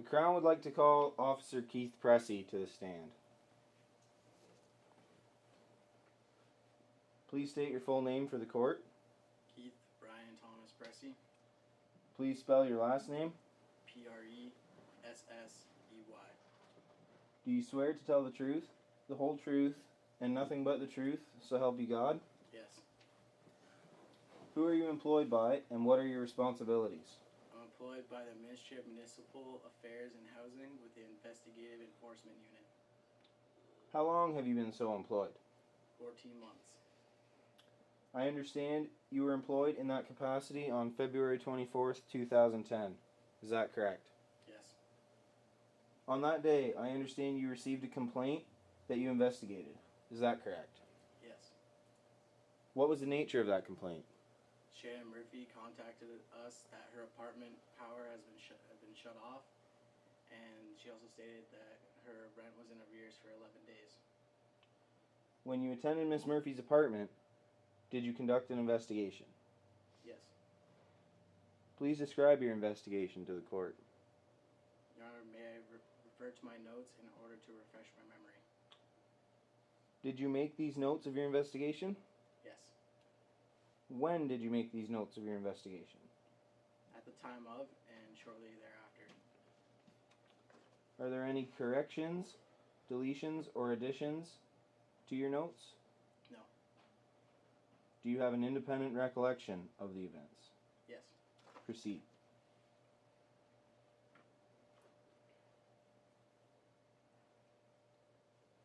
Crown would like to call Officer Keith Pressey to the stand. Please state your full name for the court. Keith Brian Thomas Pressey. Please spell your last name. Pressey. Do you swear to tell the truth, the whole truth, and nothing but the truth, so help you God? Yes. Who are you employed by, and what are your responsibilities? I'm employed by the Ministry of Municipal Affairs and Housing with the Investigative Enforcement Unit. How long have you been so employed? 14 months. I understand you were employed in that capacity on February 24th, 2010. Is that correct? Yes. On that day, I understand you received a complaint that you investigated. Is that correct? Yes. What was the nature of that complaint? Shannon Murphy contacted us that her apartment power has been shut off, and she also stated that her rent was in arrears for 11 days. When you attended Miss Murphy's apartment, did you conduct an investigation? Yes. Please describe your investigation to the court. Your Honor, may I refer to my notes in order to refresh my memory? Did you make these notes of your investigation? Yes. When did you make these notes of your investigation? At the time of and shortly thereafter. Are there any corrections, deletions, or additions to your notes? No. Do you have an independent recollection of the events? Yes. Proceed.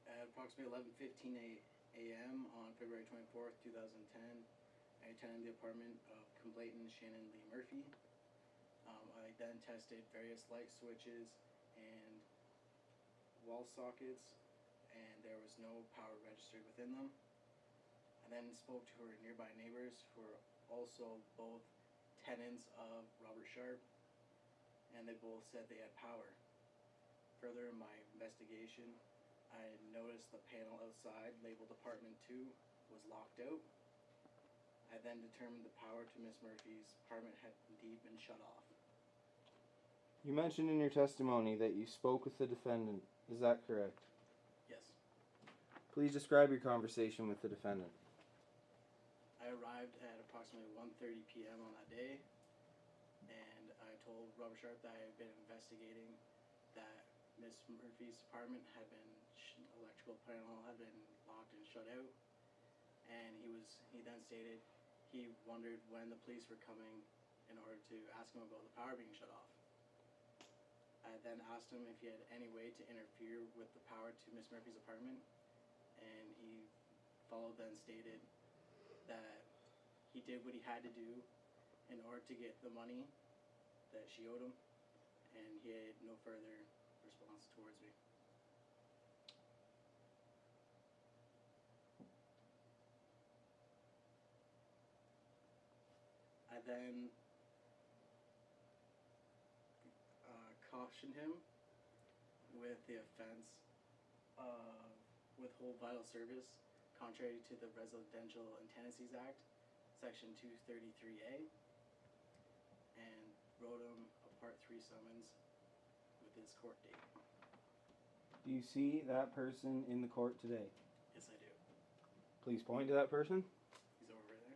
At approximately 11:15 a.m. on February 24th, 2010, I attended the apartment of complainant Shannon Lee Murphy. I then tested various light switches and wall sockets, and there was no power registered within them. I then spoke to her nearby neighbors, who were also both tenants of Robert Sharp, and they both said they had power. Further in my investigation, I noticed the panel outside labeled Apartment 2 was locked out. I then determined the power to Miss Murphy's apartment had indeed been shut off. You mentioned in your testimony that you spoke with the defendant. Is that correct? Yes. Please describe your conversation with the defendant. I arrived at approximately 1:30 p.m. on that day, and I told Robert Sharp that I had been investigating that Miss Murphy's apartment had been electrical panel had been locked and shut out, and he then stated he wondered when the police were coming in order to ask him about the power being shut off. I then asked him if he had any way to interfere with the power to Miss Murphy's apartment, and he then stated that he did what he had to do in order to get the money that she owed him, and he had no further response towards me. I then cautioned him with the offense of withhold vital service contrary to the Residential and Tenancies Act, Section 233A, and wrote him a Part 3 summons with his court date. Do you see that person in the court today? Yes, I do. Please point to that person. He's over there.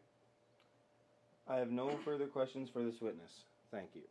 I have no further questions for this witness. Thank you.